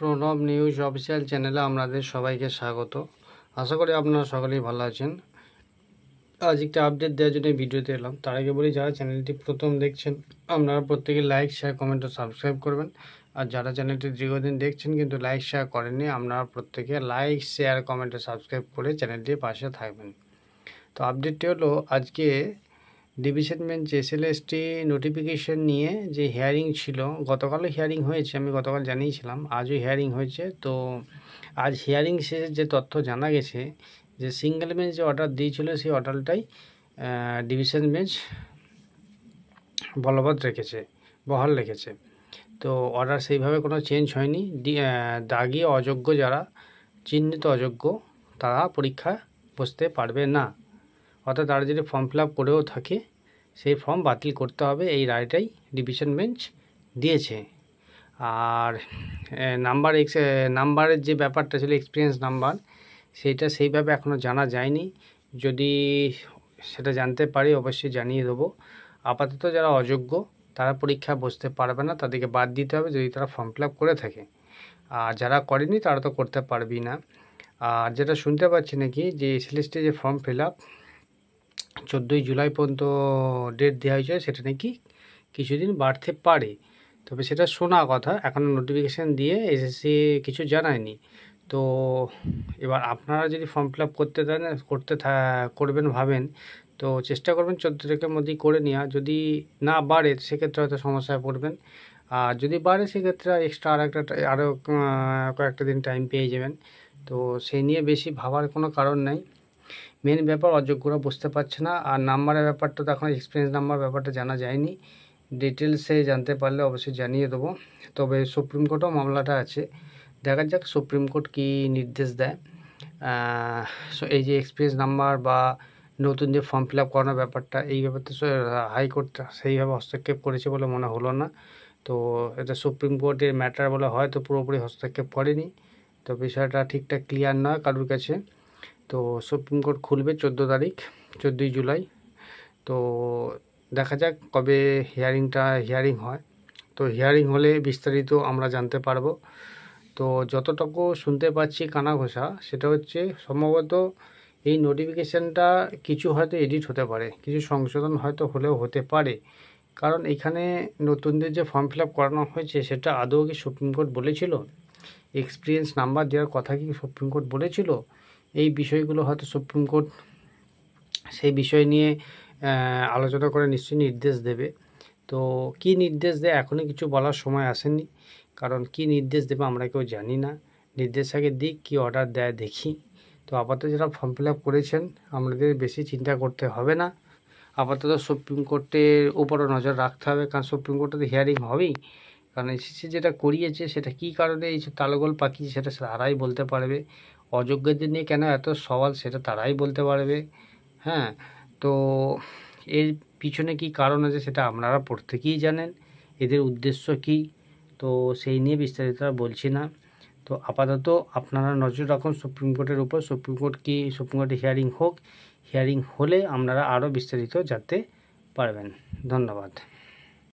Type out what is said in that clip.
Pranab news official চ্যানেলে আপনাদের সবাইকে স্বাগত। আশা করি আপনারা সকলেই ভালো আছেন। আজ একটা আপডেট দেওয়ার জন্য ভিডিওতে এলাম। তার আগে বলি, যারা চ্যানেলটি প্রথম দেখছেন আপনারা প্রত্যেকে লাইক, শেয়ার, কমেন্ট ও সাবস্ক্রাইব করবেন। আর যারা চ্যানেলটি দীর্ঘদিন দেখছেন কিন্তু লাইক শেয়ার করেননি, আপনারা প্রত্যেকে লাইক, শেয়ার, কমেন্ট ও সাবস্ক্রাইব করে চ্যানেলটির পাশে থাকবেন। তো আপডেটটি হলো, আজকে ডিভিশন বেঞ্চ এসএলএসটি নোটিফিকেশন নিয়ে যে হিয়ারিং ছিল, গতকালও হিয়ারিং হয়েছে, আমি গতকাল জানিয়েছিলাম, আজও হিয়ারিং হয়েছে। তো আজ হিয়ারিং শেষে যে তথ্য জানা গেছে যে সিঙ্গেল বেঞ্চ যে অর্ডার দিয়েছিল সেই অর্ডারটাই ডিভিশন বেঞ্চ বহাল রেখেছে। তো অর্ডার সেইভাবে কোনো চেঞ্জ হয়নি। দাগি অযোগ্য, যারা চিহ্নিত অযোগ্য, তারা পরীক্ষা বসতে পারবে না। অর্থাৎ তারা যদি ফর্ম ফিল আপ করেও থাকে সেই ফর্ম বাতিল করতে হবে, এই রায়টাই ডিভিশন বেঞ্চ দিয়েছে। আর নাম্বারের যে ব্যাপারটা ছিল, এক্সপিরিয়েন্স নাম্বার, সেইটা সেইভাবে এখনও জানা যায়নি। যদি সেটা জানতে পারি অবশ্যই জানিয়ে দেবো। আপাতত যারা অযোগ্য তারা পরীক্ষা বসতে পারবে না, তাদেরকে বাদ দিতে হবে যদি তারা ফর্ম ফিল আপ করে থাকে। আর যারা করেনি তারা তো করতে পারবেই না। আর যেটা শুনতে পাচ্ছি নাকি যে এসএলএসটি যে ফর্ম ফিল আপ 14ই জুলাই পর্যন্ত ডেট দেওয়া হয়েছে, সেটা নাকি কিছুদিন বাড়তে পারে। তবে সেটা শোনা কথা, এখনও নোটিফিকেশান দিয়ে এসএসসি কিছু জানায়নি। তো এবার আপনারা যদি ফর্ম ফিল আপ করবেন ভাবেন, তো চেষ্টা করবেন 14 তারিখের মধ্যেই করে নেওয়া। যদি না বাড়ে সেক্ষেত্রে হয়তো সমস্যায় পড়বেন, আর যদি বাড়ে সেক্ষেত্রে এক্সট্রা আরও কয়েকটা দিন টাইম পেয়ে যাবেন। তো সেই নিয়ে বেশি ভাবার কোনো কারণ নেই। মেন ব্যাপার অযোগ্যরা বুঝতে পারছে না। আর নাম্বারের ব্যাপারটা তো এখন এক্সপিরিয়েন্স নাম্বার ব্যাপারটা জানা যায়নি, ডিটেলসে জানতে পারলে অবশ্যই জানিয়ে দেবো। তবে সুপ্রিম কোর্টেও মামলাটা আছে, দেখা যাক সুপ্রিম কোর্ট কী নির্দেশ দেয়। এই যে এক্সপিরিয়েন্স নাম্বার বা নতুন যে ফর্ম ফিল আপ করানোর ব্যাপারটা, এই ব্যাপারটা হাইকোর্ট সেইভাবে হস্তক্ষেপ করেছে বলে মনে হলো না। তো এটা সুপ্রিম কোর্টের ম্যাটার বলে হয়তো পুরোপুরি হস্তক্ষেপ করেনি। তো বিষয়টা ঠিকঠাক ক্লিয়ার নয় কারোর কাছে। তো সুপ্রিম কোর্ট খুলবে 14ই জুলাই। তো দেখা যাক কবে হিয়ারিং হয়। তো হিয়ারিং হলে বিস্তারিত আমরা জানতে পারবো। তো যতটুকু শুনতে পাচ্ছি কানাঘোষা, সেটা হচ্ছে সম্ভবত এই নোটিফিকেশানটা কিছু হয়তো এডিট হতে পারে, কিছু সংশোধন হয়তো হলেও হতে পারে। কারণ এখানে নতুনদের যে ফর্ম ফিল আপ করানো হয়েছে সেটা আদৌ কি সুপ্রিম কোর্ট বলেছিল? এক্সপিরিয়েন্স নাম্বার দেওয়ার কথা কি সুপ্রিম কোর্ট বলেছিল? এই বিষয়গুলো হয়তো সুপ্রিম কোর্ট সেই বিষয় নিয়ে আলোচনা করে নিশ্চয়ই নির্দেশ দেবে। তো কি নির্দেশ দেয় এখনই কিছু বলার সময় আসেনি, কারণ কি নির্দেশ দেবে আমরা কেউ জানি না। নির্দেশ আগে দিক, কী অর্ডার দেয় দেখি। তো আপাতত যারা ফর্ম ফিল আপ করেছেন আমাদের বেশি চিন্তা করতে হবে না। আপাতত সুপ্রিম কোর্টের উপরও নজর রাখতে হবে, কারণ সুপ্রিম কোর্টে তো হিয়ারিং হবেই। কারণ এসএসসি যেটা করিয়েছে সেটা কী কারণে এই তালগোল পাকিয়েছে সেটা তারাই বলতে পারবে। অযোগ্যদের নিয়ে কেন এত সওয়াল সেটা তারাই বলতে পারবে। হ্যাঁ, তো এর পিছনে কী কারণ আছে সেটা আপনারা প্রত্যেকেই জানেন, এদের উদ্দেশ্য কী। তো সেই নিয়ে বিস্তারিত বলছি না। তো আপাতত আপনারা নজর রাখুন সুপ্রিম কোর্টের উপর। সুপ্রিম কোর্টে হিয়ারিং হোক, হিয়ারিং হলে আপনারা আরও বিস্তারিত জানতে পারবেন। ধন্যবাদ।